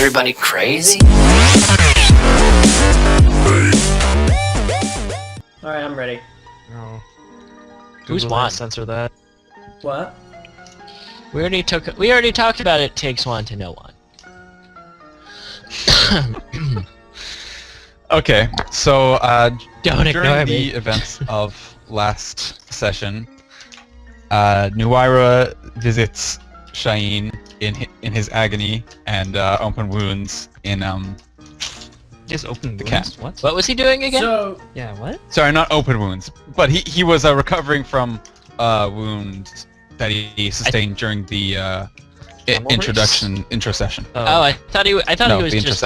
everybody crazy? Alright, I'm ready. No. Who's Google won? Censor that. What? We already talked about it takes one to know one. Okay, so Don't ignore during me. the events of last session, Nuira visits Shaheen in his agony and open wounds in Just open The wounds? What? What was he doing again? So, Yeah, what? sorry, not open wounds, but he was recovering from wound that he sustained during the intro session. I thought he was the just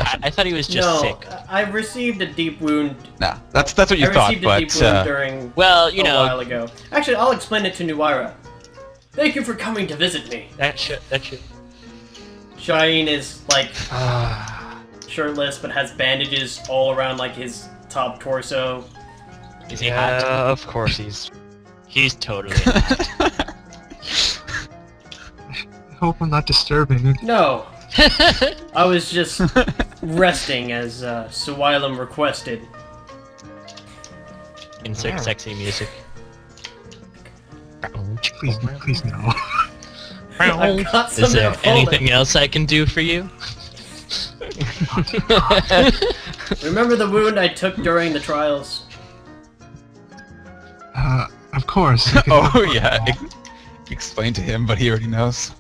no, sick. I received a deep wound. Nah, that's what you I thought, received a deep but wound during Well, you a know, while ago. Actually, I'll explain it to Nuira. Thank you for coming to visit me. that shit. Shaheen is like shirtless, but has bandages all around like his top torso. Is he Yeah, hot? of course He's totally hot. I hope I'm not disturbing. No, I was just resting as Suwilem requested. Insert sexy music. Please no. I've got some Is there there folded. anything else I can do for you? Remember the wound I took during the trials? Of course. oh yeah, explain to him, but he already knows.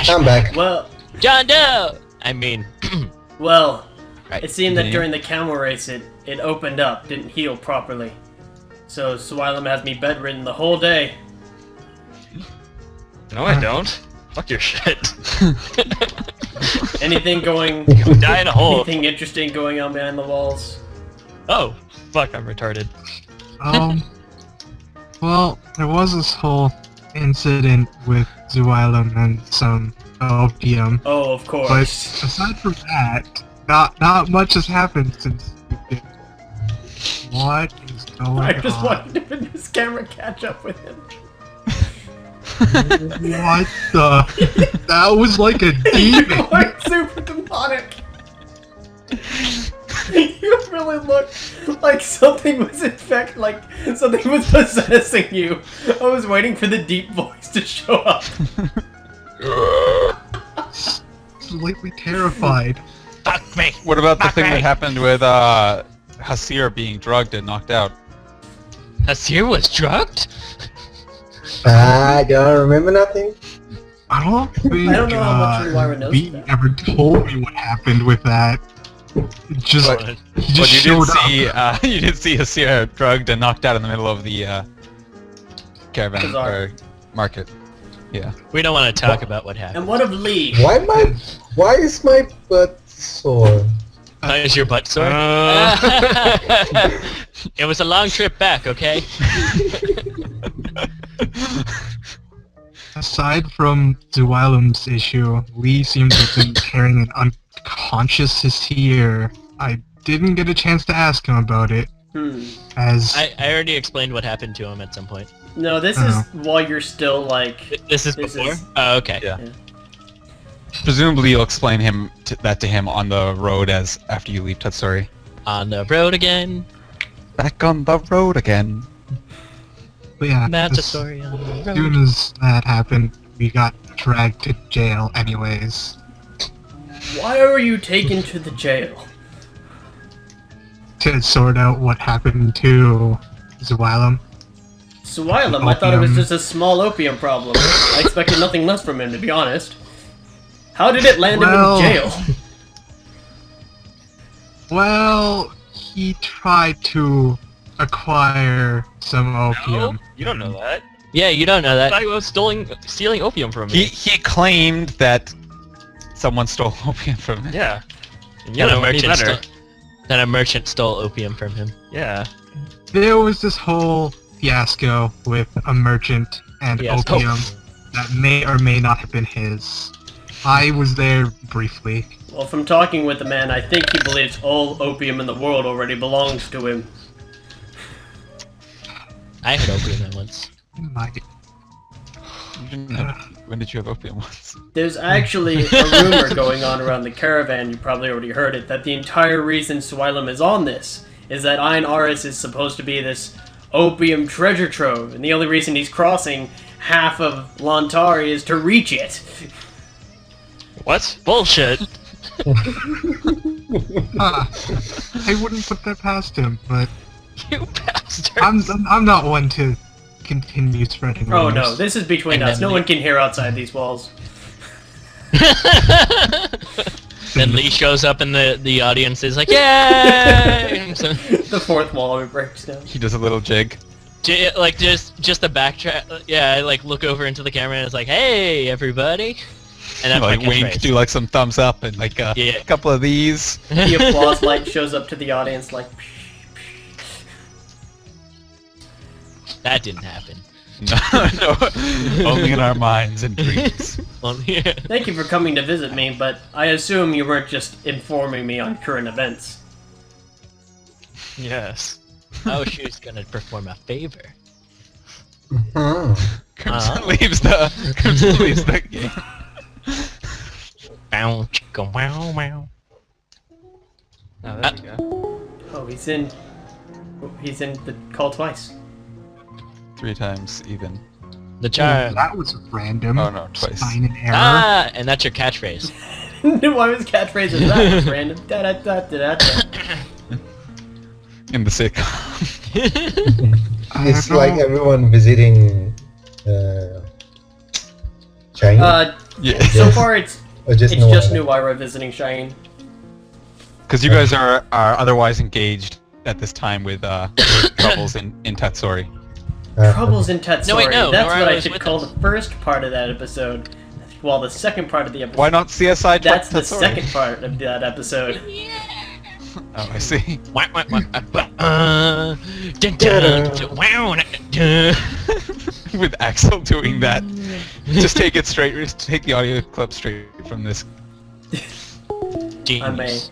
I'm back. Well, John Doe! I mean, well, Right, it seemed that continue. during the camel race it opened up, didn't heal properly. So Suwilem has me bedridden the whole day. No, I don't. Fuck your shit. Anything going, Die in a hole. anything interesting going on behind the walls? Oh, fuck, I'm retarded. Well, there was this whole incident with Zuilum and some opium, Oh, of but course. aside from that, not much has happened since. What is going I just on? wanted to have this camera catch up with him. What the? That was like a You're demon. going super demonic. You really look like something was like something was possessing you. I was waiting for the deep voice to show up. Slightly terrified. fuck me! What about the Fuck thing me. that happened with Hasir being drugged and knocked out? Hasir was drugged? I don't remember nothing. I don't think I don't know how much Nuira knows B about. ever told me what happened with that. Just But- he But just you didn't showed up. see you didn't see Hasir drugged and knocked out in the middle of the caravan Bizarre. or market. Yeah. We don't want to talk about what happened. And what of Lee? Why is my butt sore? Is your butt sore? It was a long trip back, okay? Aside from Zuilem's issue, Lee seems to have been carrying an unconscious Hasir. I didn't get a chance to ask him about it, as I already explained what happened to him at some point. No, this is while you're still like. This is This before? is- Oh, okay. Yeah. Presumably you'll explain that to him on the road as after you leave Tatsuri. On the road again. Back on the road again. but yeah, That's a as story on the road. soon as that happened, we got dragged to jail anyways. Why are you taken to the jail? To sort out what happened to Zuilem. Suwilem, I thought it was Opium. just a small opium problem. I expected nothing less from him, to be honest. How did it land him Well- in jail? Well, he tried to acquire some opium. You don't know that. Yeah, you don't know I that. was stealing opium from He me. he claimed that someone stole opium from him. Yeah. And you Then a know any merchant better. then a merchant stole opium from him. Yeah. There was this whole fiasco with a merchant and Fiasco. opium that may or may not have been his. I was there briefly. Well, from talking with the man, I think he believes all opium in the world already belongs to him. I had opium at once. My When did you have opium once? There's actually a rumor going on around the caravan, you probably already heard it, that the entire reason Swilem is on this is that Ein Aris is supposed to be this opium treasure trove, and the only reason he's crossing half of Lantari is to reach it. What? Bullshit. I wouldn't put that past him, but You bastard. I'm not one to continue spreading Oh rumors. no, this is between And us. then No one can hear outside these walls. Then Lee shows up in the audience is like, yay! So, The fourth wall breaks down. He does a little jig. like just the backtrack. Yeah, I like look over into the camera and it's like, hey everybody, and that's Like my wink, catchphrase. do like some thumbs up and like a Yeah. couple of these. The applause light shows up to the audience like... That didn't happen. No, only in our minds and dreams. Only- Thank you for coming to visit me, but I assume you weren't just informing me on current events. Yes. Oh, she was gonna perform a favor. Hmm. Crimson leaves the game. Bow, chicka, wow, wow. Oh, there we go. Oh, he's in the call twice. 3 times even. The charm. That was random. Oh no, twice. Sign an error. Ah, and that's your catchphrase. Why was catchphrase is that? It's random. Da-da-da-da-da. In the sitcom. I It's don't like know. everyone visiting China, Yeah. So far it's or just it's no just one? Nuwaira visiting Cheyenne. Because you guys are otherwise engaged at this time with troubles in Tatsori. Troubles in Tetsuri. No, wait, no, That's Nuwaira what I was should with call us. the first part of that episode. While the second part of the episode... Why not CSI? That's the Tatsori? second part of that episode. Oh, I see. Wah, wah, wah, dun, dun, dun, wow, dun. With Axel doing that. Just take it straight. Just take the audio clip straight from this. I may. Genius.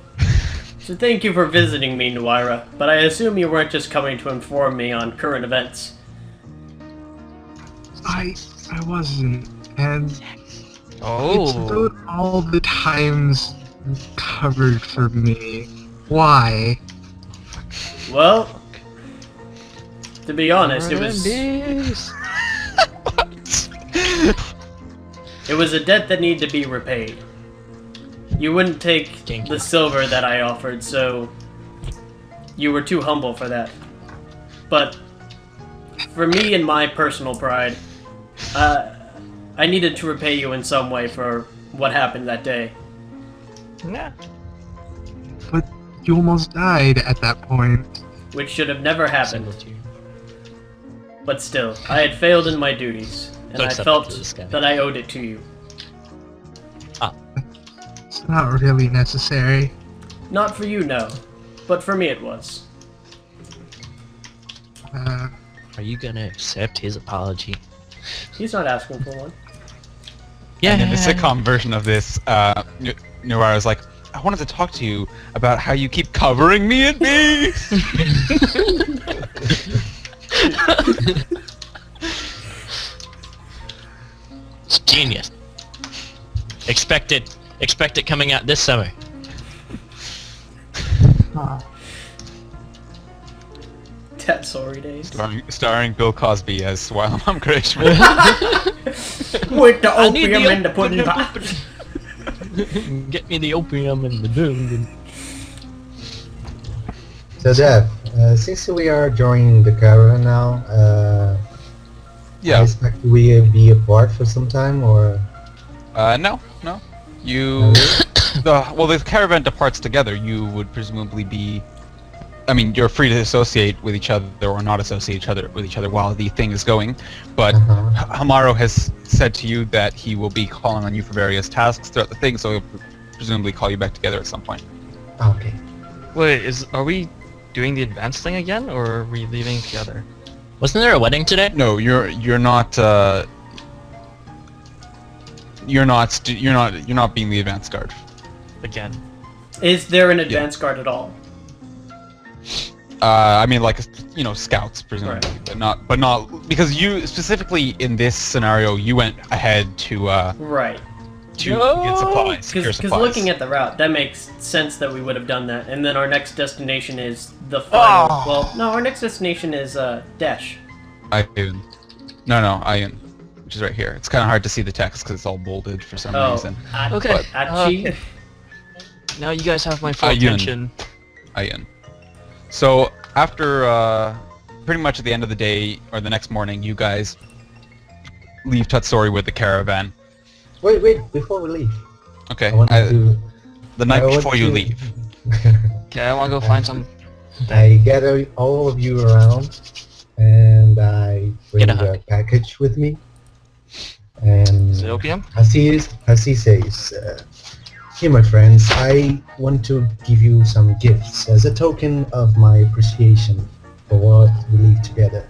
So thank you for visiting me, Nuwaira, but I assume you weren't just coming to inform me on current events. I wasn't, and it's Oh. about all the times covered for me. Why? Well, to be honest, it was a debt that needed to be repaid. You wouldn't take Thank the you. silver that I offered, so you were too humble for that. But for me and my personal pride, I needed to repay you in some way for what happened that day. Yeah. But you almost died at that point. Which should have never Send happened. it to you. But still, I had failed in my duties, and Don't I accept felt it to this guy. that I owed it to you. It's not really necessary. Not for you, no. But for me it was. Uh, Are you gonna accept his apology? He's not asking for one. Yeah. And in the sitcom version of this, Nuara's like, I wanted to talk to you about how you keep covering me in me. It's genius. Expect it coming out this summer. Tatsori days. Starring Bill Cosby as Wilemam Grisham. With the I need opium the and the pudding pop. Get me the opium and the boom. So Dev, since we are joining the caravan now, I Yeah. expect we be apart for some time, or No. You. The caravan departs together. You would presumably be. I mean, you're free to associate with each other or not associate with each other while the thing is going, but Halmaro has said to you that he will be calling on you for various tasks throughout the thing, so he'll presumably call you back together at some point. okay. Wait, are we doing the advanced thing again, or are we leaving together? Wasn't there a wedding today? No, you're not. You're not being the advance guard. Again. Is there an advance guard at all? I mean, like, you know, scouts presumably, Right. but not because you specifically in this scenario you went ahead to Right. get supplies, secure Because supplies. looking at the route, that makes sense that we would have done that. And then our next destination is the final. Oh. Well, no, our next destination is Dash. Iron. No, Iron, which is right here. It's kind of hard to see the text because it's all bolded for some Oh, reason. Okay. Achi. Now you guys have my full Ayun. attention. Iron. So after pretty much at the end of the day or the next morning, you guys leave Tatsori with the caravan. Wait, before we leave. Okay. I want to... The night I want before you to- leave. Okay, I want to go find some. I gather all of you around, and I bring Get a a package with me. And Is it opium? Hasi says, "Here, my friends, I want to give you some gifts as a token of my appreciation for what we live together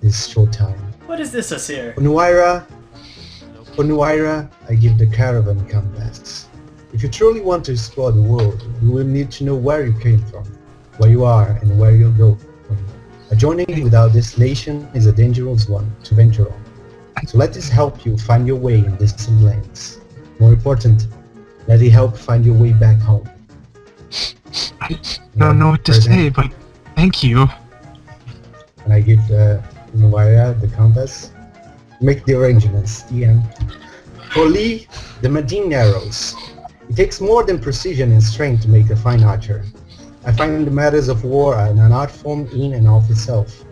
this short time. What is this, Asir? For Nuaira, I give the caravan compass. If you truly want to explore the world, you will need to know where you came from, where you are, and where you'll go. A journey without destination is a dangerous one to venture on. So let this help you find your way in distant lands. More important, let it help find your way back home." I don't know what to say, but thank you. And I give Nuaira the compass. Make the arrangements, DM. For Lee, the Medine arrows. It takes more than precision and strength to make a fine archer. I find the matters of war are an art form in and of itself,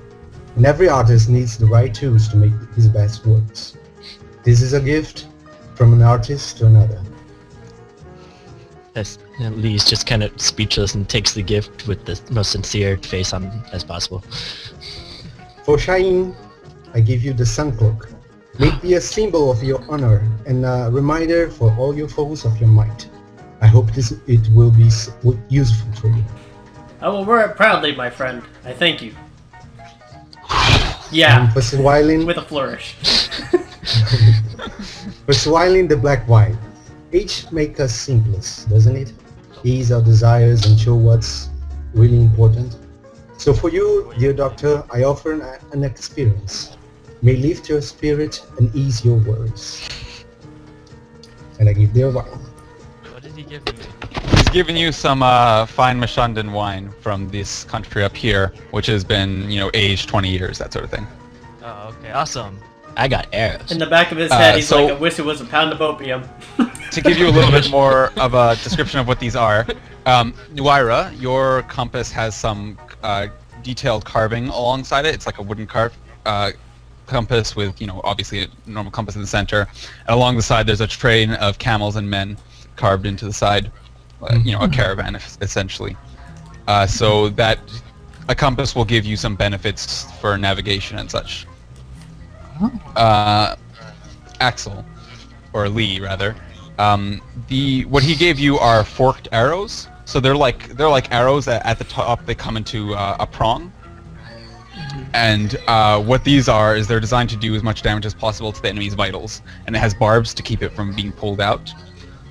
and every artist needs the right tools to make his best works. This is a gift from an artist to another. Lee's just kind of speechless and takes the gift with the most sincere face on as possible. For Shine, I give you the Sun Cloak. May it be a symbol of your honor and a reminder for all your foes of your might. I hope it will be useful for you. I will wear it proudly, my friend. I thank you. Yeah, For Swilin, with a flourish. the black wine. Each make us simplest, doesn't it? Ease our desires and show what's really important. So for you, dear doctor, I offer an experience. May lift your spirit and ease your worries. And I give their wine. What did he give me? He's giving you some fine Mashandan wine from this country up here, which has been, you know, aged 20 years, that sort of thing. Oh, okay, awesome. I got arrows. In the back of his head, he's so- like, I wish it was a pound of opium. To give you a little bit more of a description of what these are, Nuaira, your compass has some detailed carving alongside it. It's like a wooden compass with, you know, obviously a normal compass in the center. And along the side, there's a train of camels and men carved into the side. You know, a caravan, essentially. So that a compass will give you some benefits for navigation and such. Axel, or Lee rather, what he gave you are forked arrows. So they're like arrows that at the top they come into a prong. And what these are is they're designed to do as much damage as possible to the enemy's vitals, and it has barbs to keep it from being pulled out.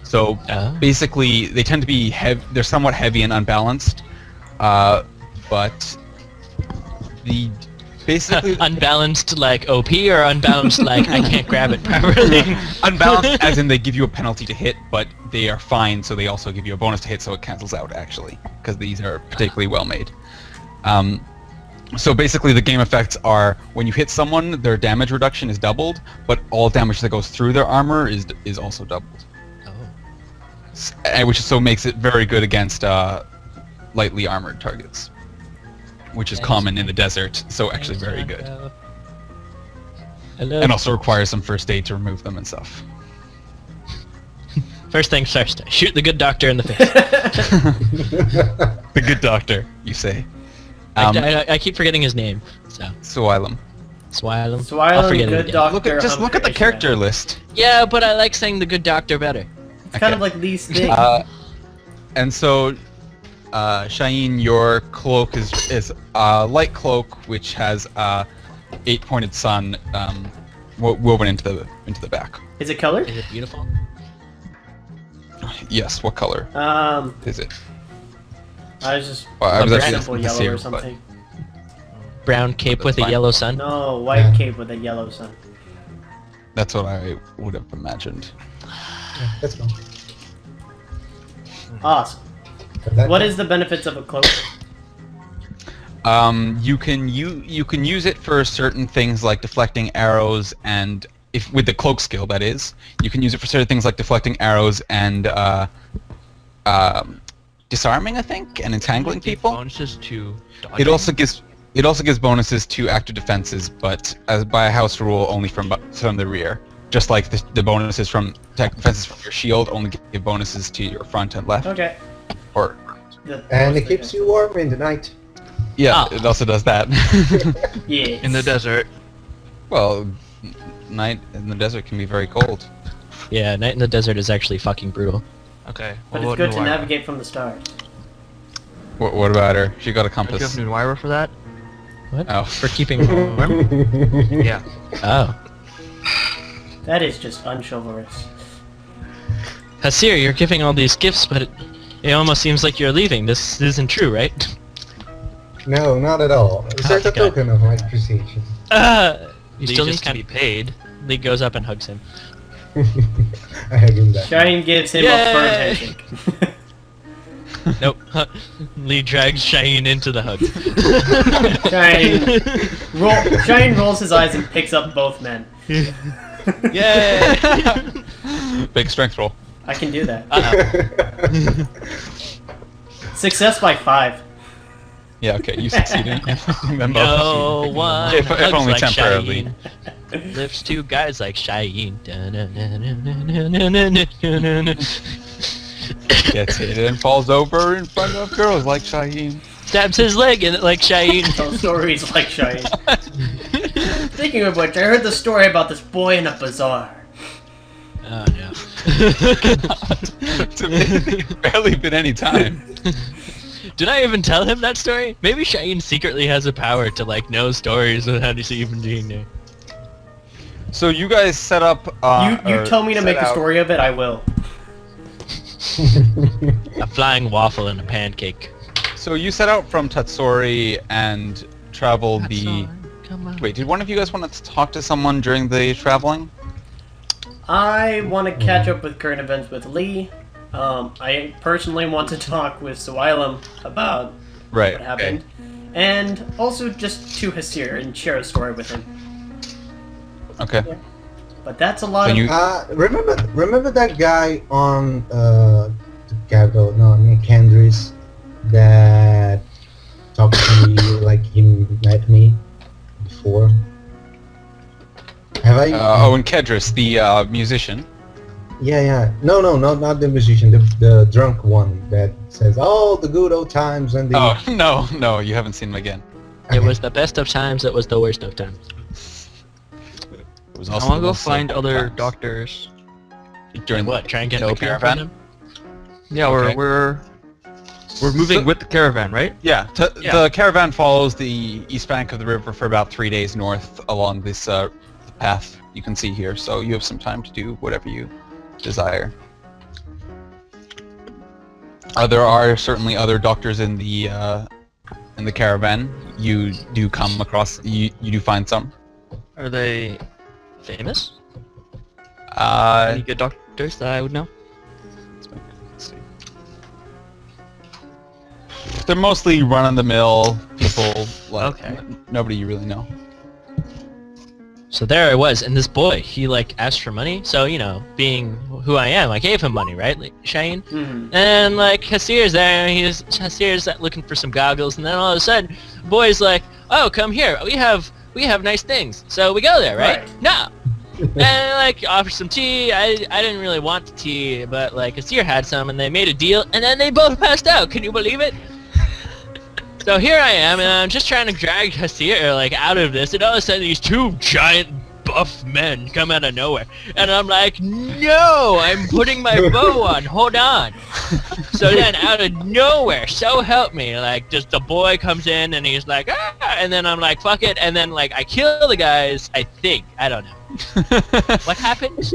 So basically, they tend to be they're somewhat heavy and unbalanced, but the basically Unbalanced like OP or unbalanced like I can't grab it properly? unbalanced as in they give you a penalty to hit, but they are fine, so they also give you a bonus to hit, so it cancels out actually, because these are particularly well made. So basically the game effects are when you hit someone, their damage reduction is doubled, but all damage that goes through their armor is also doubled. Which so makes it very good against lightly armored targets, which is common in the desert, so actually very good. Hello. And also requires some first aid to remove them and stuff. First things first, shoot the good doctor in the face. The good doctor, you say. I keep forgetting his name. So Suilem. Swilem. I'll Swilem, forget it good again. doctor. Just look at the character list. Yeah, but I like saying the good doctor better. It's kind of like Lee's thing. And so, Shaheen, your cloak is a light cloak which has 8-pointed sun woven into the back. Is it colored? Is it beautiful? Yes. What color is it? I was just Well, I was a actually simple asking yellow Hasir, or but- something. Brown cape with a fine. yellow sun. No, white Yeah. cape with a yellow sun. That's what I would have imagined. Yeah, that's fine. Awesome. But that- What is the benefits of a cloak? You can use it for certain things like deflecting arrows, and if with the cloak skill, that is, you can use it for certain things like deflecting arrows and disarming, I think, and entangling people. Bonuses to dodging? It also gives bonuses to active defenses, but as by a house rule, only from the rear. Just like the bonuses from defenses from your shield only give bonuses to your front and left. Okay. Or And it keeps you warm in the night. yeah, Oh. it also does that. Yes. in the desert. Well, night in the desert can be very cold. Yeah, night in the desert is actually fucking brutal. Okay. But what it's good about to Nuira? navigate from the stars. What about her? She got a Don't you have compass. Nuira for that? What? Oh. For keeping warm? Yeah. Oh. That is just unchivalrous. Hasir, you're giving all these gifts, but it almost seems like you're leaving. This isn't true, right? No, not at all. It's just a Okay. token of my appreciation. You Lee still just need to be paid. Lee goes up and hugs him. I hug him back. Shine gives him a firm Yay! handshake. Nope. Lee drags Shaheen into the hug. Shine rolls his eyes and picks up both men. Yay! Big strength roll. I can do that. Uh-oh. Success by 5. Yeah, okay, you succeed in them both. No one If hugs only like temporarily. Shaheen. Lifts two guys like Shaheen. Gets hit and falls over in front of girls like Shaheen. Stabs his leg in it like Shaheen. Tell stories like Shine. Speaking of which, I heard the story about this boy in a bazaar. Oh no. It's barely been any time. Did I even tell him that story? Maybe Shaheen secretly has a power to like know stories without us even being there. So you guys set up. You or tell me to set make a out- story of it, I will. A flying waffle and a pancake. So you set out from Tatsori and traveled the. Come on. Wait, did one of you guys want to talk to someone during the traveling? I want to catch up with current events with Lee. I personally want to talk with Suwilum about Right. what happened. And also just to Hasir and share a story with him. Okay. But that's a lot So of... you- Remember that guy on near Candris that talked to me like he met me before? Have I? and Kedris, the musician. Yeah. No, not the musician. The drunk one that says, "Oh, the good old times when the." Oh no, you haven't seen him again. It was the best of times, it was the worst of times. It was I also want to the go most find simple other times. doctors. During What, try and get in the opium caravan? from him? Yeah, Okay. we're moving So- with the caravan, right? Yeah, Yeah. the caravan follows the east bank of the river for about 3 days north along this path you can see here, so you have some time to do whatever you desire. There are certainly other doctors in the caravan. You do come across, you do find some. Are they famous? Any Uh, good doctors that I would know? let's see. They're mostly run-of-the-mill people, like Okay. nobody you really know. So there I was, and this boy, he like asked for money. So, you know, being who I am, I gave him money, right, like, Shane? Mhm. And like Hasir's there, and Hasir's looking for some goggles, and then all of a sudden, boy's like, "Oh, come here, we have nice things." So we go there, right? Right. No. And like offer some tea. I didn't really want the tea, but like Hasir had some, and they made a deal, and then they both passed out. Can you believe it? So here I am, and I'm just trying to drag Hasir like out of this, and all of a sudden these two giant buff men come out of nowhere, and I'm like, no, I'm putting my bow on. Hold on. So then out of nowhere, so help me, like just the boy comes in, and he's like, ah, and then I'm like, fuck it, and then like I kill the guys. I think I don't know what happened.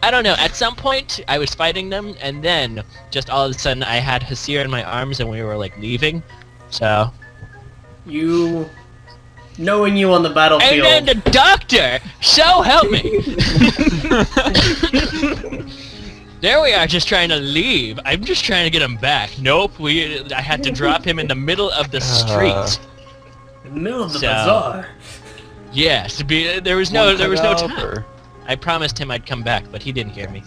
I don't know. At some point, I was fighting them, and then just all of a sudden, I had Hasir in my arms, and we were like leaving. So. You, knowing you on the battlefield. And then the doctor. So help me. There we are, just trying to leave. I'm just trying to get him back. Nope. I had to drop him in the middle of the street. In the middle of the bazaar. Yes. There was no time. I promised him I'd come back, but he didn't hear me.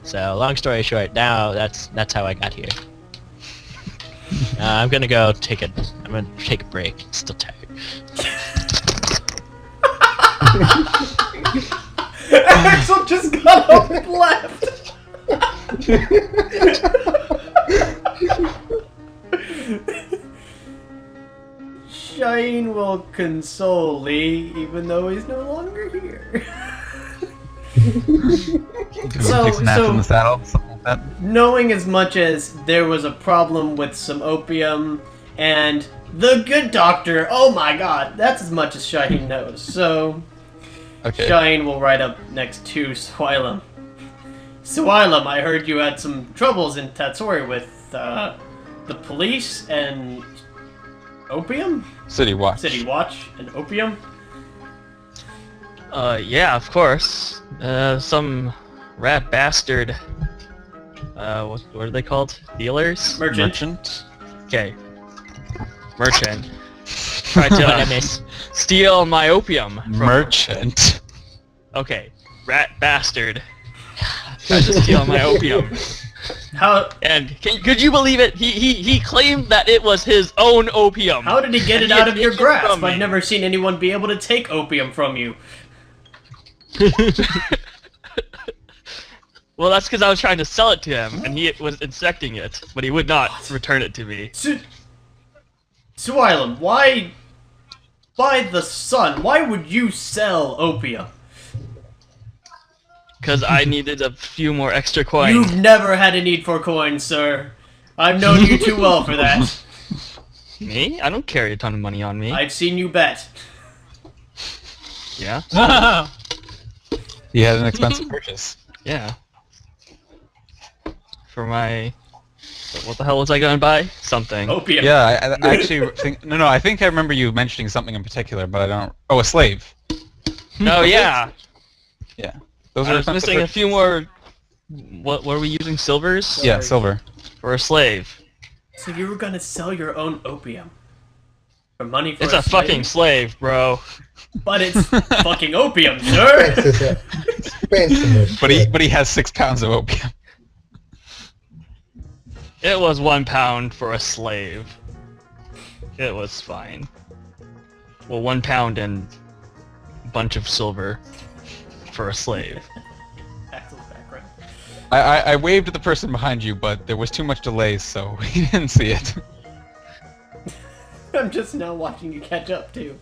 So, long story short, now that's how I got here. I'm gonna go take a break. I'm still tired. Axel just got up and left. Shine will console Lee, even though he's no longer here. Takes naps in the saddle, something like that. Knowing as much as there was a problem with some opium and the good doctor, oh my god, that's as much as Shaheen knows. So, Okay. Shaheen will ride up next to Swilem. Swilem, I heard you had some troubles in Tatsori with the police and opium? City Watch. City Watch and opium? Yeah, of course. Some rat bastard. What are they called? Dealers? Merchant. Okay. Merchant. Tried to steal my opium. From Merchant. Okay. Rat bastard. Tried to steal my opium. How And could you believe it? He claimed that it was his own opium. how did he get it And out of your hid it from grasp? me. I've never seen anyone be able to take opium from you. Well, that's because I was trying to sell it to him, and he was insecting it, but he would not return it to me. Swilem, why... By the sun, why would you sell opium? Because I needed a few more extra coins. You've never had a need for coins, sir. I've known you too well for that. Me? I don't carry a ton of money on me. I've seen you bet. Yeah? He had an expensive purchase. Yeah. For my... What the hell was I gonna buy? Something. Opium. Yeah, I actually think... No, I think I remember you mentioning something in particular, but I don't... Oh, a slave. Oh, yeah! Yeah. Those I are was expensive missing a purchases. few more... What were we using? Silvers? Yeah, silver. For a slave. So you were gonna sell your own opium. For money for It's a slave? fucking slave, bro. But it's fucking opium, sir! Expensive. But he has 6 pounds of opium. It was 1 pound for a slave. It was fine. Well, 1 pound and a bunch of silver for a slave. Axel's background. I waved at the person behind you, but there was too much delay, so he didn't see it. I'm just now watching you catch up, too.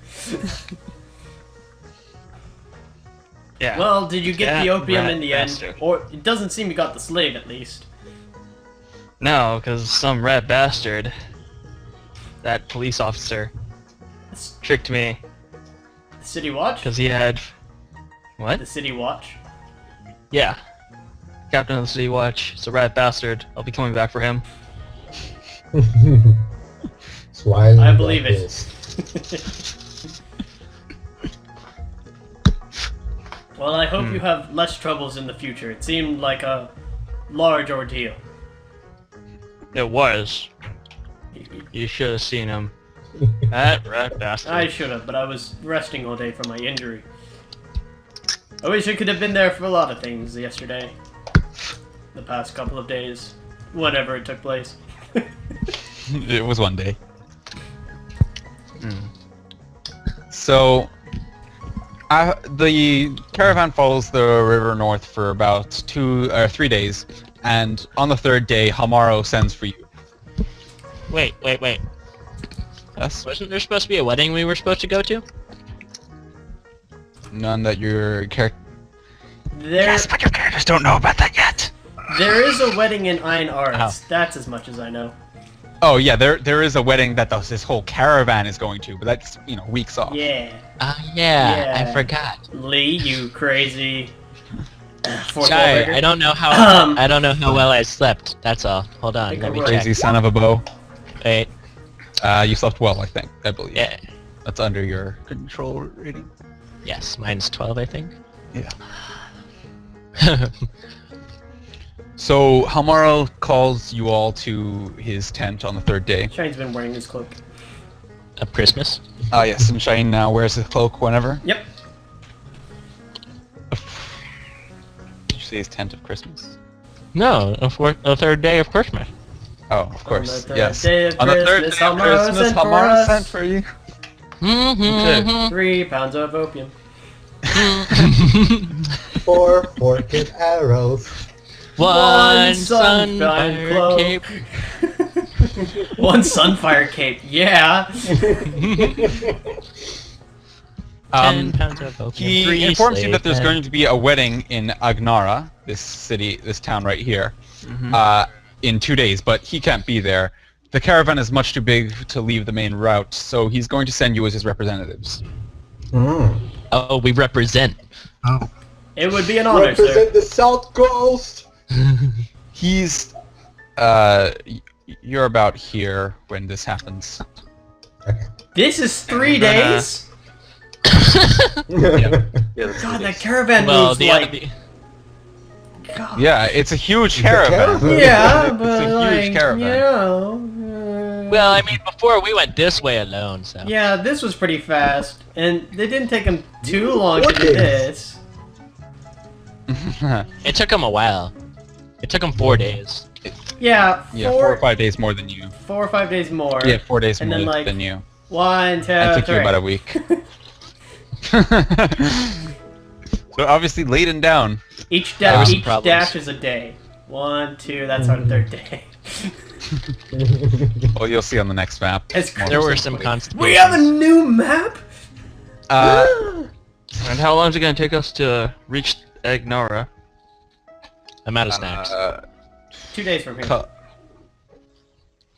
Yeah. Well, did you get the That opium rat in the bastard. end? Or, it doesn't seem you got the slave, at least. No, because some rat bastard, that police officer, It's tricked me the City Watch? because he had... What? The City Watch? Yeah. Captain of the City Watch. It's a rat bastard. I'll be coming back for him. Swilem I believe like it. this. Well, I hope you have less troubles in the future. It seemed like a large ordeal. It was. You should have seen him. That rat bastard. I should have, but I was resting all day from my injury. I wish I could have been there for a lot of things yesterday. The past couple of days. Whenever it took place. It was one day. Hmm. So, the caravan follows the river north for about 3 days, and on the 3rd day, Halmaro sends for you. Wait. Yes? Wasn't there supposed to be a wedding we were supposed to go to? None that your character... There, but your characters don't know about that yet! there is a wedding in Ein Arts. Ow. That's as much as I know. Oh yeah, there is a wedding that this whole caravan is going to, but that's, weeks off. Yeah. Yeah, I Yeah. forgot. Lee, you crazy. Fourth Sorry, wall breaker. I don't know how well I slept. That's all. Hold on, Take let a me look. check. Crazy son of a bow. Wait, You slept well, I believe. yeah, That's under your control rating. yes, mine's 12, I think. Yeah. So Halmaro calls you all to his tent on the third day. Shine's been wearing his cloak. Of Christmas. Ah yes, and Shane now wears his cloak whenever. Yep. Did you say his tent of Christmas? No, the third day of Christmas. Oh, of course, third yes. day of On the third Christmas, day of Halmaro Christmas, sent for Halmaro us. sent for you. Mm-hmm. 3 pounds of opium. 4 forked arrows. One sunfire sunfire cloak. cape. 1 sunfire cape. Yeah. 10 pounds of opium. He 3 informs you that there's slave going to be a wedding in Agnara, this town right here, in 2 days, but he can't be there. The caravan is much too big to leave the main route, so he's going to send you as his representatives. Mm. Oh, we represent. Oh. It would be an honor, sir. Represent the South Coast! He's, you're about here when this happens. This is 3 days? God, that caravan Well, moves the like... other. God. Yeah, it's a huge a caravan. caravan. Yeah, It's but a huge like, caravan. you know... Well, I mean, before we went this way alone, so. Yeah, this was pretty fast, and it didn't take him too long to do Okay. this. It took him a while. It took him 4 days. Yeah, Yeah, 4 or 5 days more than you. 4 or 5 days more. Yeah, 4 days And more then, like, than you. 1, 2, It took 3. you about a week. So obviously laden down. Each There were some each problems. dash is a day. 1, 2, that's our third day. Well, you'll see on the next map. It's There were some constipations. We have a new map? And how long is it going to take us to reach Agnara? I'm out of snacks. 2 days from here. co-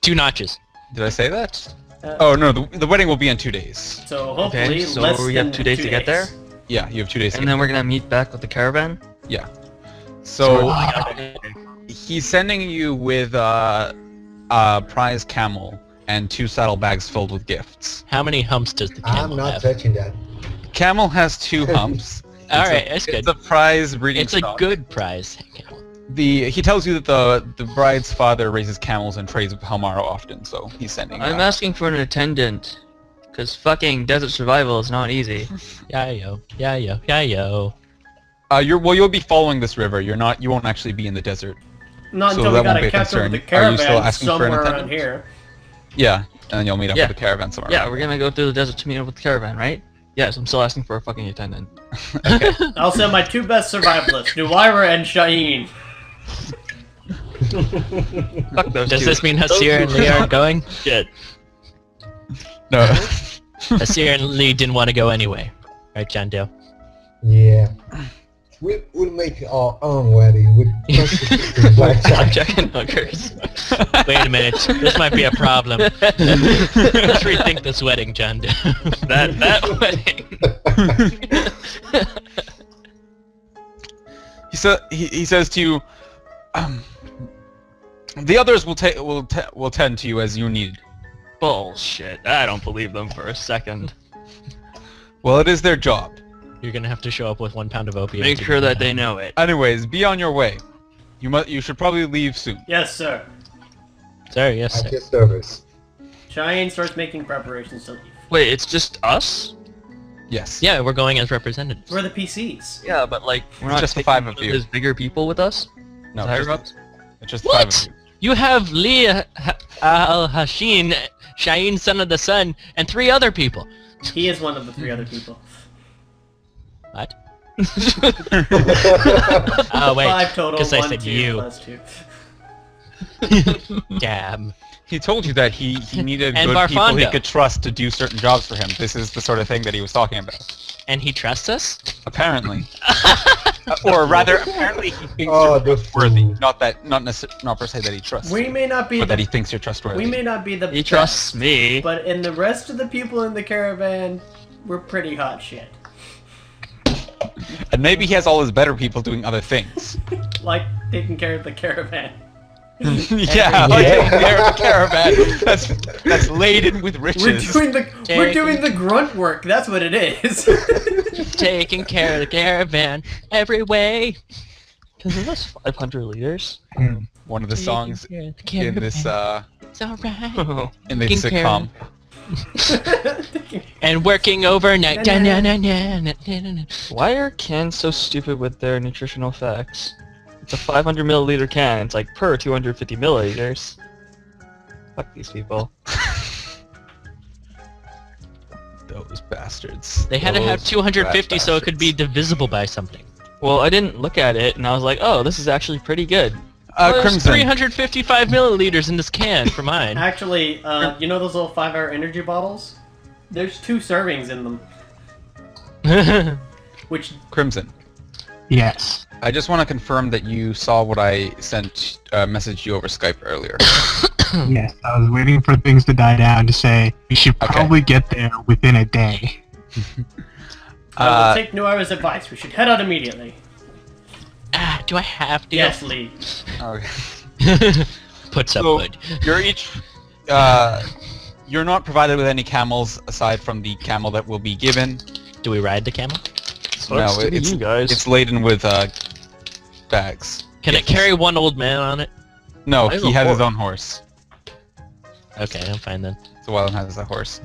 2 notches. Did I say that? Uh, Oh no, the wedding will be in 2 days. So hopefully Okay, so less we than have 2 days to get there? Yeah, you have 2 days. to And get then we're going to meet back with the caravan? Yeah. we're So going he's sending you with a prize camel and 2 saddlebags filled with gifts. How many humps does the I'm camel not have? touching that. Camel has 2 humps. Alright, that's good. It's a prize breeding It's a stock. good prize. Camel. He tells you that the bride's father raises camels and trades with Halmaro often, so he's sending. I'm asking for an attendant. Because fucking desert survival is not easy. Yeah-yo. Yeah-yo. Yeah-yo. You'll be following this river. You won't actually be in the desert. Not So until that we got won't be a a captain of the concern. Are you still caravan asking for an somewhere around attendant? here. Yeah, and then you'll meet up Yeah. with the caravan somewhere. Yeah, around. we're gonna go through the desert to meet up with the caravan, right? Yes, I'm still asking for a fucking attendant. Okay. I'll send my 2 best survivalists, Nuwaira and Shaheen. Fuck those Does two. this mean Hasir and Lee aren't going? Shit. No. Hasir and Lee didn't want to go anyway. Right, John Doe? Yeah. We'll make our own wedding with prostitutes and blackjack. Chicken hookers. Wait a minute. This might be a problem. Let's rethink this wedding, John Doe. that wedding. He says to you, the others will tend to you as you need. Bullshit. I don't believe them for a second. Well, it is their job. You're gonna have to show up with 1 pound of opium. Make to sure do that they know it. Anyways, be on your way. You should probably leave soon. Yes, sir. Sir, yes, At sir. your service. Shaheen starts making preparations to leave. Wait, it's just us? Yes. Yeah, we're going as representatives. We're the PCs. Yeah, but like, we're not Just the taking 5 of one you. his bigger people with us? No, Higher just, ups? it's just the 5 of What? you. You have Lee al-Hashin, Shaheen, son of the sun, and 3 other people. He is one of the 3 other people. What? Oh, wait. 5 total, Because I 1, said 2, you. plus 2. Damn. He told you that he needed And good people he Barfondo. could trust to do certain jobs for him. This is the sort of thing that he was talking about. And he trusts us? Apparently. Or rather, apparently he thinks Oh, you're the trustworthy. fool. Not per se that he trusts We you, may not be but that he the... thinks you're trustworthy. We may not be the He trusts me. But in the rest of the people in the caravan, we're pretty hot shit. And maybe he has all his better people doing other things. Like taking care of the caravan. Yeah, like taking care of the caravan. That's laden with riches. We're doing the grunt work. That's what it is. Taking care of the caravan every way. Because it was 500 liters. One of the songs in this It's alright. in the sitcom. And working overnight. Why are cans so stupid with their nutritional facts? It's a 500 milliliter can. It's like per 250 milliliters. Fuck these people. Those bastards. They had to have Those 250 rat so it could be bastards. divisible by something. Well, I didn't look at it, and I was like, oh, this is actually pretty good. There's Crimson. 355 milliliters in this can for mine. Actually, you know those little 5-hour energy bottles? There's 2 servings in them. Which Crimson. Yes. I just want to confirm that you saw what I sent messaged you over Skype earlier. Yes. I was waiting for things to die down to say we should Okay. probably get there within a day. we'll take Noira's advice. We should head out immediately. Do I have to? Yes, Lee. Okay. Puts up So, wood. you're each you're not provided with any camels aside from the camel that will be given. Do we ride the camel? Sucks to be you guys. It's laden with bags. Can it carry one old man on it? No, I have he a has his horse. own horse. Okay, I'm fine then. So Wylam has a horse.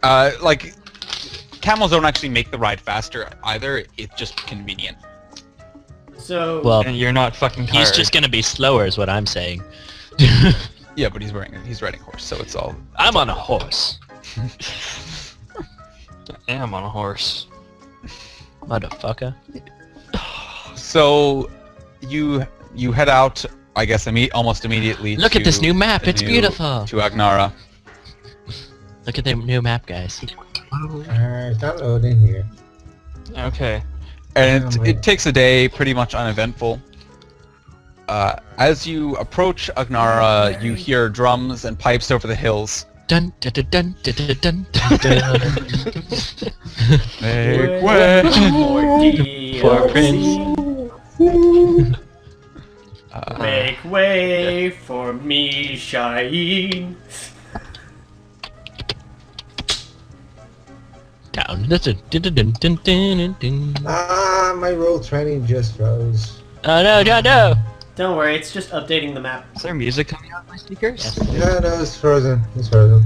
Like, camels don't actually make the ride faster either. It's just convenient. So, Well, And you're not fucking tired. he's just gonna be slower, is what I'm saying. Yeah, but he's riding a horse, so it's all. I'm on a horse, I am on a horse. motherfucker. So, you head out. I guess almost immediately. Look at this new map. the It's beautiful. To Agnara. Look at the new map, guys. It's not loading here. Okay. And Yeah, it takes a day, pretty much uneventful. As you approach Agnara, you hear drums and pipes over the hills. Dun dun dun dun dun dun dun dun. Make way For DLC. Uh, Make way for me, Shine. Down. Dun dun dun dun dun dun dun. Ah, my roll training just froze. Oh no, no, no! Don't worry, it's just updating the map. Is there music coming out of my speakers? Yeah, no, it's frozen. It's frozen.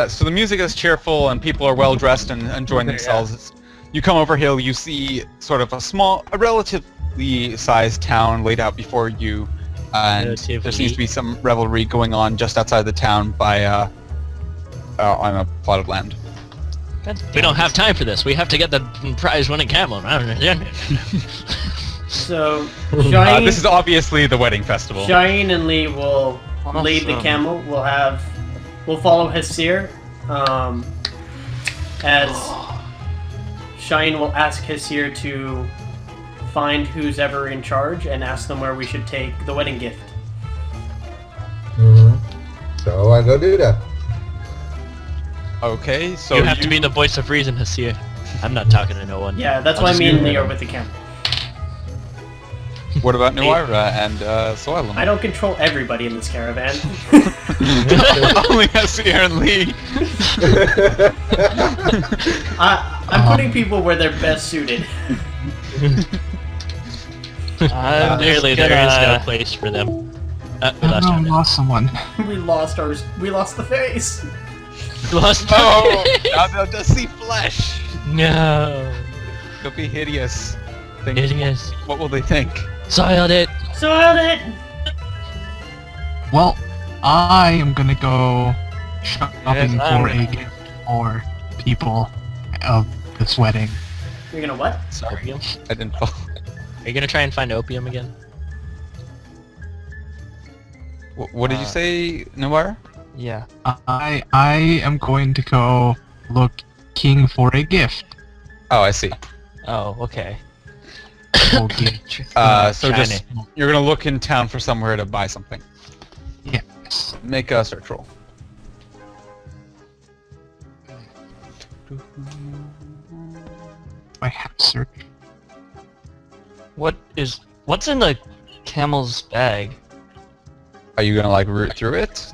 So the music is cheerful and people are well dressed and enjoying Okay, themselves. You come over hill, you see sort of a relatively sized town laid out before you, and there Relatively. seems to be some revelry going on just outside the town by on a plot of land. We don't have time for this. We have to get the prize-winning camel. I don't understand it. So, Shine, This is obviously the wedding festival. Shine and Lee will lead the Awesome. camel. We'll follow Hesir. As Shine will ask Hesir to find who's ever in charge and ask them where we should take the wedding gift. So I go do that. Okay, so You have to be the voice of reason, Hasir. I'm not talking to no one. Yeah, that's I'll why just me do and it. Lee are with the camel. What about Nuira and Soilum? I don't control everybody in this caravan. Only Hesir and Lee. I'm putting people where they're best suited. Clearly, there is no place for them. We lost Oh, John. lost someone. We lost ours. We lost the face. Lost Oh, now they'll just see flesh. No. It'll be hideous. Idiots. What will they think? Soiled it. Soiled it. Well, I am gonna go shopping Yes, I'm for gonna- a gift for people of this wedding. You're gonna what? Sorry, Opium? I didn't follow. Are you gonna try and find opium again? What did you say, Nuira? Yeah. I am going to go looking for a gift. Oh, I see. Oh, okay. Or gift. So just you're gonna look in town for somewhere to buy something. Yes. Make a search roll. I have search. What's in the camel's bag? Are you gonna like root through it?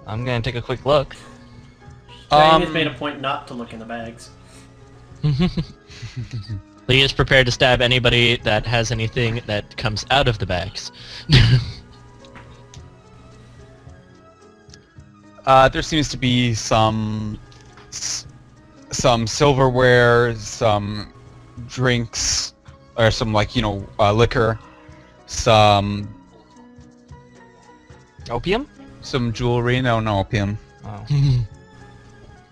I'm gonna take a quick look. Shane has made a point not to look in the bags. Lee is prepared to stab anybody that has anything that comes out of the bags. There seems to be some silverware, some drinks, or some like liquor, some Opium? some jewelry. No opium. Oh.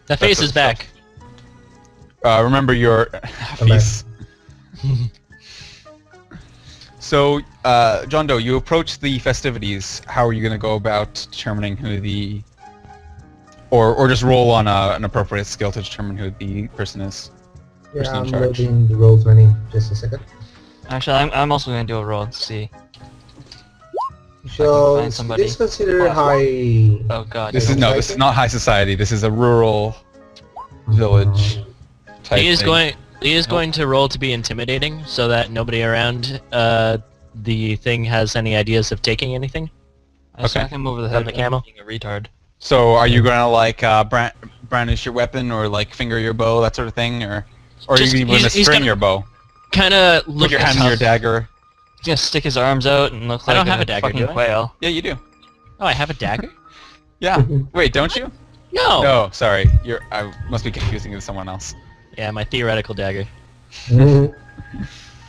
That face sort is of back. Remember your face. So, John Doe, you approach the festivities. How are you going to go about determining who the... Or just roll on an appropriate skill to determine who the person is? Yeah, Person in I'm charge. loading the roll 20. Just a second. Actually, I'm also gonna do a roll to see. So, find is somebody. this considered high... Oh god. This is this is not high society. This is a rural village type Lee is thing. going to roll to be intimidating so that nobody around the thing has any ideas of taking anything. I smack Okay. him over the On head the with camel? being a retard. So, are you gonna like brandish your weapon or like finger your bow, that sort of thing, or are Just- you going to he's string gonna your bow? Kind of Put look your at hand in your dagger. He's gonna stick his arms out and look I like don't have a dagger, fucking do I? quail. Yeah, you do. Oh, I have a dagger? Yeah. Wait, don't you? No. No, sorry. I must be confusing you with someone else. Yeah, my theoretical dagger. Mhm.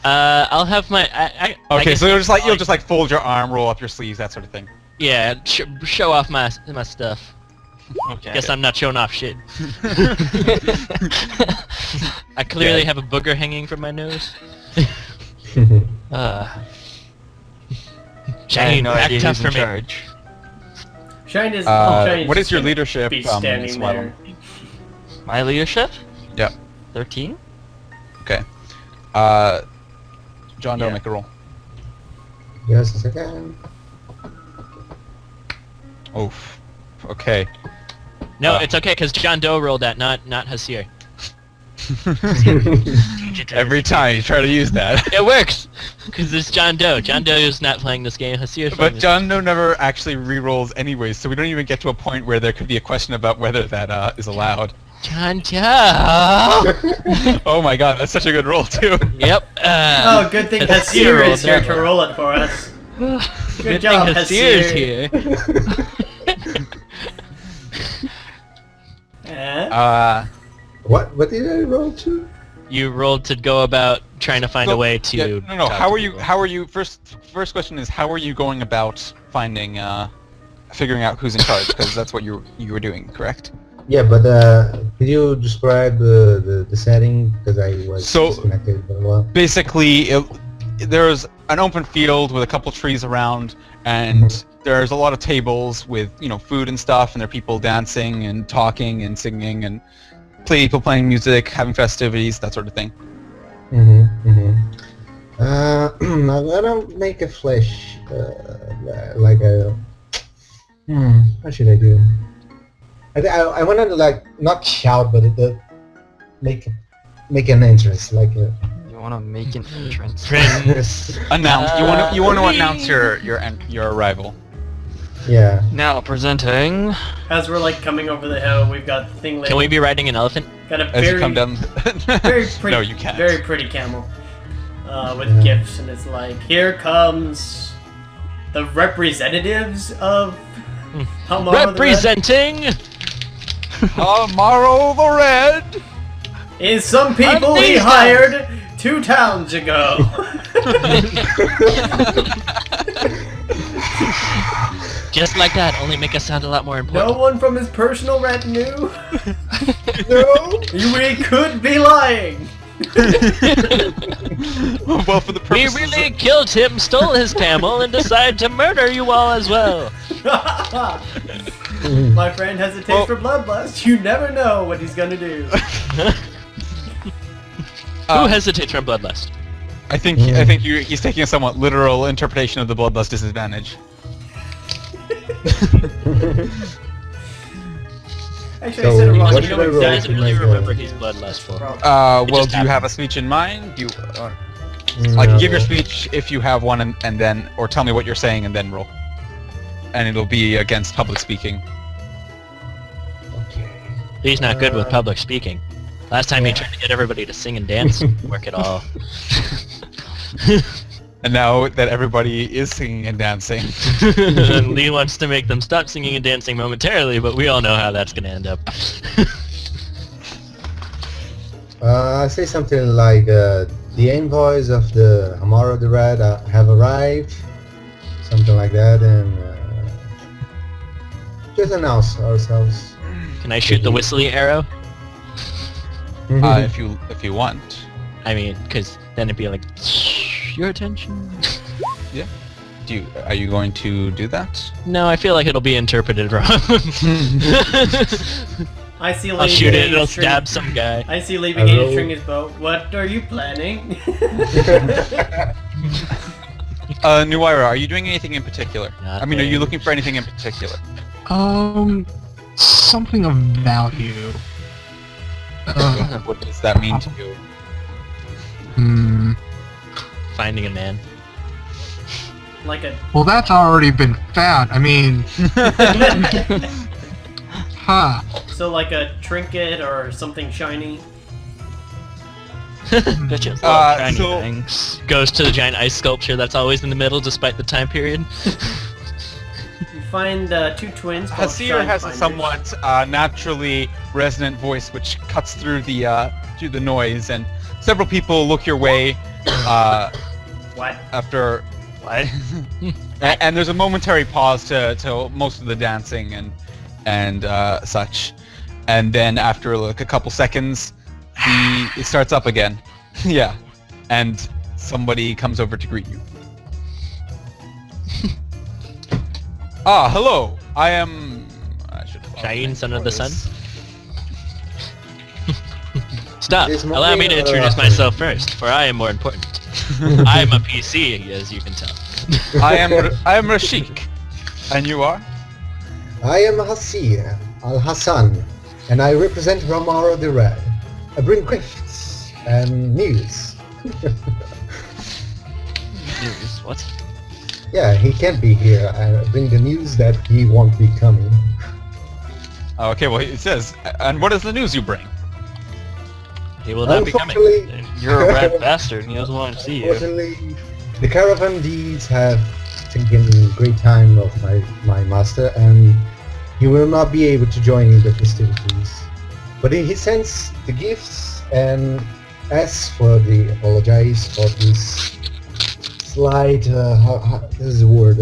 I'll have my. I Okay, guess so you'll just like fold your arm, roll up your sleeves, that sort of thing. Yeah, show off my stuff. Okay. Guess I'm not showing off shit. I clearly Yeah. have a booger hanging from my nose. Shane, no act idea tough who's for in me. charge. Shane is. What is your leadership? Be standing Swallow? there. My leadership? Yep. 13? Okay. John Doe, Yeah. make a roll. Just a second. Oof. Okay. No, it's okay because John Doe rolled that, not Hasir. Every time you try to use that. It works because it's John Doe. John Doe is not playing this game. Hasir's playing But this. John Doe never actually re-rolls anyways, so we don't even get to a point where there could be a question about whether that is allowed. John Doe. Oh my god, that's such a good roll too. Yep. Oh, good thing Hasir Hasir rolled is here that to one. roll it for us. Good job, thing Hasir's Hasir. here. Eh? What did I roll to? You rolled to go about trying to find a way to. Yeah, no. talk How to are you? people. How are you? First question is how are you going about finding, figuring out who's in charge? Because that's what you were doing, correct? Yeah, but could you describe the setting? Because I was So- disconnected for a while. Basically, there's an open field with a couple trees around, and there's a lot of tables with food and stuff, and there are people dancing and talking and singing and people playing music, having festivities, that sort of thing. I'm gonna make a flesh, like a. What should I do? I want to like not shout, but make an entrance, like a. You wanna make an entrance. Announce. You want to announce your arrival. Yeah. Now presenting... As we're like coming over the hill, we've got the thing. Can we be riding an elephant? Got a As very, you come down. very pretty, No, you can't. very pretty camel, with Yeah. gifts, and it's like, here comes the representatives of Halmaro the Red. Representing. Halmaro the Red. Is some people he these hired 2 towns ago. Just like that, only make us sound a lot more No important. one from his personal retinue. No. We could be lying. Well, for the We purposes really killed him, stole his camel, and decided to murder you all as well. My friend has a taste for bloodlust. You never know what he's gonna do. Who hesitates from bloodlust? I think he's taking a somewhat literal interpretation of the bloodlust disadvantage. Actually, I said it wrong. what You should know I roll? He exactly doesn't to really make remember a- he's bloodlustful. Well, just do you have a speech in mind? I can give your speech if you have one, and then, or tell me what you're saying and then roll. And it'll be against public speaking. Okay. He's not good with public speaking. Last time he tried to get everybody to sing and dance, didn't work at all. And now that everybody is singing and dancing, And Lee wants to make them stop singing and dancing momentarily, but we all know how that's gonna end up. I say something like, the envoys of the Halmaro the Red have arrived, something like that, and just announce ourselves. Can I shoot the whistly arrow? if you want. I mean, because then it'd be like, your attention. Are you going to do that? No, I feel like it'll be interpreted wrong. I see Lee I'll shoot it, beginning it'll to string- stab some guy. I see Lee beginning to Hello? string his bow. What are you planning? Nuira, are you doing anything in particular? Are you Nothing. looking for anything in particular? Something of value. What does that mean to you? Finding a man. Like a... Well, that's already been found. I mean, huh. So like a trinket or something shiny? Gotcha. Shiny so- things. Goes to the giant ice sculpture that's always in the middle despite the time period. You find two twins called Hasir Shine has a Finders. somewhat naturally resonant voice which cuts through the noise, and several people look your way What? after what? and there's a momentary pause to most of the dancing and such, and then after like a couple seconds, it starts up again. Yeah, and somebody comes over to greet you. Hello. I should follow Shine, my son of the sun. voice. Stop! This Allow me to morning, introduce myself first, for I am more important. I am a PC, as you can tell. I am Rashik, and you are? I am Hasir Al-Hassan, and I represent Halmaro the Red. I bring gifts and news. News, what? Yeah, he can't be here. I bring the news that he won't be coming. Oh, okay, well, it says, and what is the news you bring? He will not be coming. Unfortunately, You're a rat bastard and he doesn't want to see you. unfortunately, the Caravan deeds have taken great time of my master, and he will not be able to join in the festivities. But he sends the gifts and asks for the apologize for this slight, this is the word,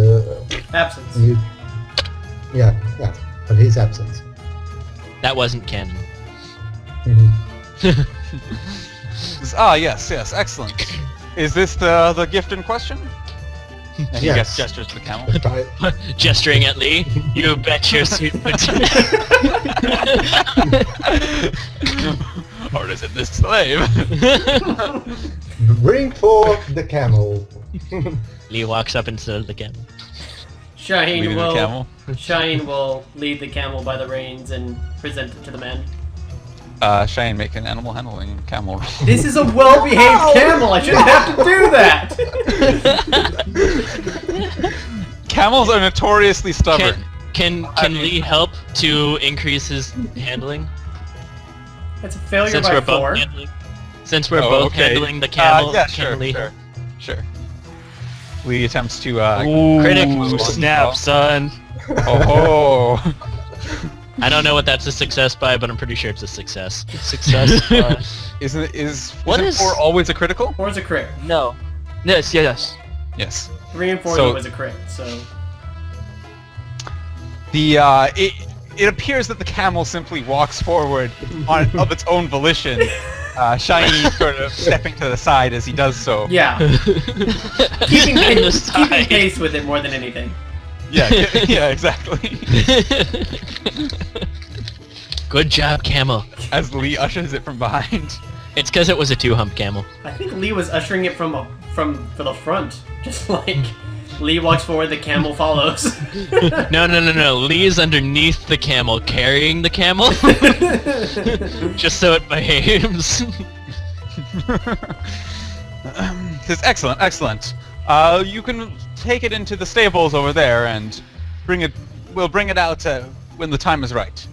Absence. yeah, for his absence. That wasn't canon. Yes, excellent. Is this the gift in question? And he Yes. gestures to the camel. Right. Gesturing at Lee, you bet your sweet potato. Or is it this slave? Bring forth the camel. Lee walks up instead of the camel. Shaheen Leading the will camel. Shaheen will lead the camel by the reins and present it to the man. Cheyenne, make an animal handling camel roll. This is a well-behaved camel. I shouldn't have to do that. Camels are notoriously stubborn. Can Lee help to increase his handling? That's a failure Since by we're 4. both handling. Since we're Oh, both okay. handling the camel, Yeah, can Lee help? sure. Lee attempts to Critic. Ooh, snap, son. Oh. I don't know what that's a success by, but I'm pretty sure it's a success. Success. Is What is- 4 always a critical? 4 is a crit. No. Yes. 3 and 4 So- was a crit. So It appears that the camel simply walks forward of its own volition, Shiny sort of stepping to the side as he does so. yeah, keeping pace with it more than anything. Yeah, exactly. Good job, camel. As Lee ushers it from behind. It's because it was a 2-hump camel. I think Lee was ushering it from the front, just like Lee walks forward, the camel follows. No. Lee is underneath the camel, carrying the camel. Just so it behaves. Says, excellent, excellent. You can take it into the stables over there and we'll bring it out when the time is right.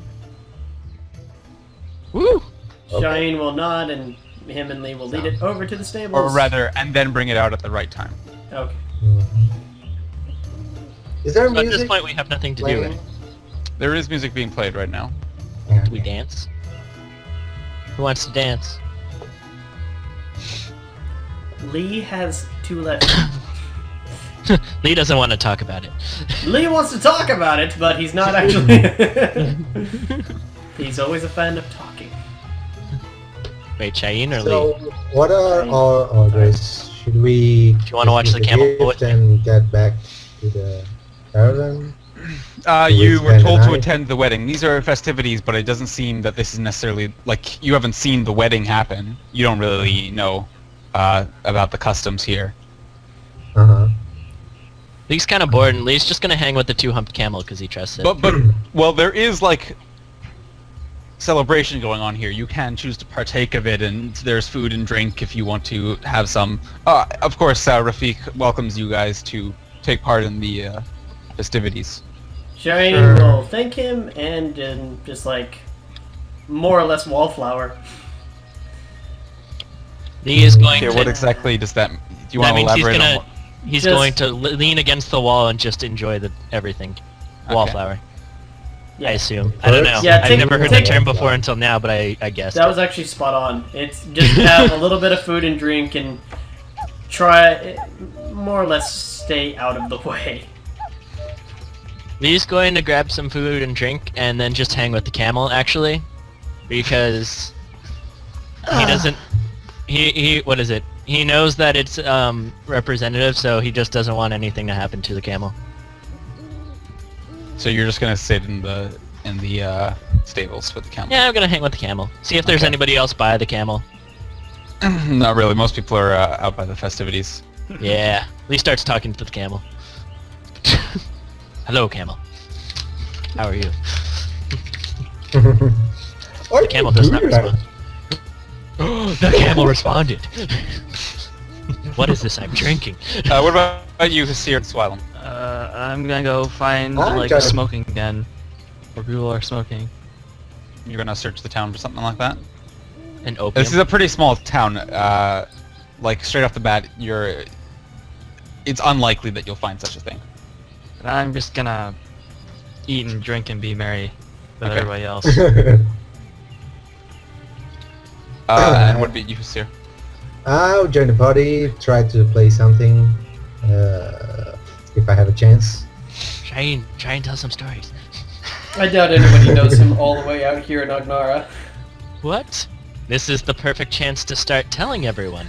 Woo! Shaheen will nod, and him and Lee will lead it over to the stables. Or rather, and then bring it out at the right time. Okay. Is there So at music? this point, we have nothing to do with it. There is music being played right now. Do we dance? Who wants to dance? Lee has 2 left. Lee doesn't want to talk about it. Lee wants to talk about it, but he's not actually. He's always a fan of talking. Wait, Shaheen or Lee? So, what are our orders? Should we... Do you want to watch the camel with me? and get back to the caravan? You were spend told the to night? attend the wedding. These are festivities, but it doesn't seem that this is necessarily... Like, you haven't seen the wedding happen. You don't really know about the customs here. Uh-huh. Lee's kind of bored, and Lee's just gonna hang with the 2-humped camel because he trusts it. But well, there is, like, celebration going on here. You can choose to partake of it, and there's food and drink if you want to have some. Of course, Rafiq welcomes you guys to take part in the festivities. Shaheen will thank him and just like more or less wallflower. Lee is going Okay, to... what exactly does that... Do you That want to means elaborate on what... he's Just- going to lean against the wall and just enjoy everything. Wallflower. I assume. I don't know. Yeah, I've never heard the term before until now, but I guessed. That was actually spot on. It's just have a little bit of food and drink and try more or less stay out of the way. Lee's going to grab some food and drink and then just hang with the camel, actually, because he doesn't. He what is it? He knows that it's representative, so he just doesn't want anything to happen to the camel. So you're just gonna sit in the stables with the camel? Yeah, I'm gonna hang with the camel. See if there's anybody else by the camel. Not really. Most people are out by the festivities. Yeah. Lee starts talking to the camel. Hello, camel. How are you? The camel does not respond. The camel responded. What is this I'm drinking? What about you, Hasir and Swilem? I'm gonna go find like a smoking den where people are smoking. You're gonna search the town for something like that? An opium. This is a pretty small town. Like straight off the bat, it's unlikely that you'll find such a thing. But I'm just gonna eat and drink and be merry with everybody else. And what about you, Hasir? I'll join the party, try to play something, if I have a chance. Try and tell some stories. I doubt anybody knows him all the way out here in Agnara. What? This is the perfect chance to start telling everyone.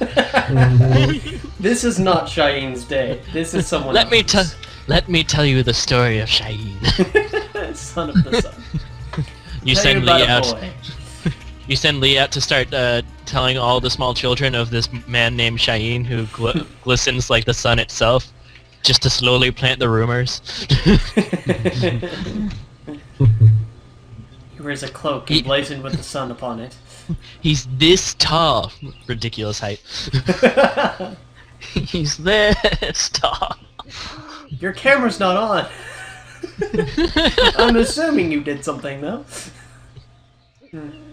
This is not Shaheen's day. This is someone Let me else's. tell you the story of Shaheen. Son of the sun. You Tell send you about Lee a out. boy. You send Lee out to start telling all the small children of this man named Shaheen who glistens like the sun itself, just to slowly plant the rumors. He wears a cloak emblazoned with the sun upon it. He's this tall. Ridiculous height. He's this tall. Your camera's not on. I'm assuming you did something though.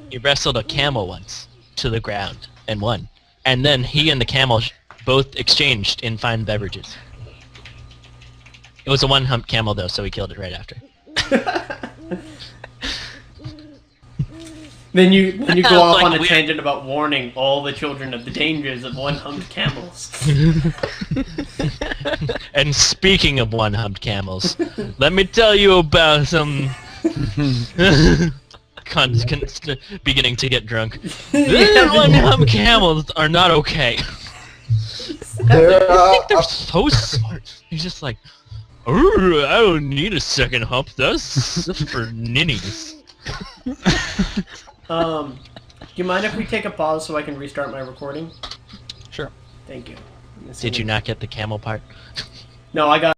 He wrestled a camel once to the ground and won. And then he and the camel both exchanged in fine beverages. It was a one-humped camel though, so he killed it right after. Then you go off Like on a weird- tangent about warning all the children of the dangers of one-humped camels. And speaking of one-humped camels, let me tell you about some... beginning to get drunk. Yeah. One-humped camels are not okay. I think they're so smart. He's just like, "Ooh, I don't need a second hump. That's for ninnies." Do you mind if we take a pause so I can restart my recording? Sure. Thank you. Did you not get the camel part? No, I got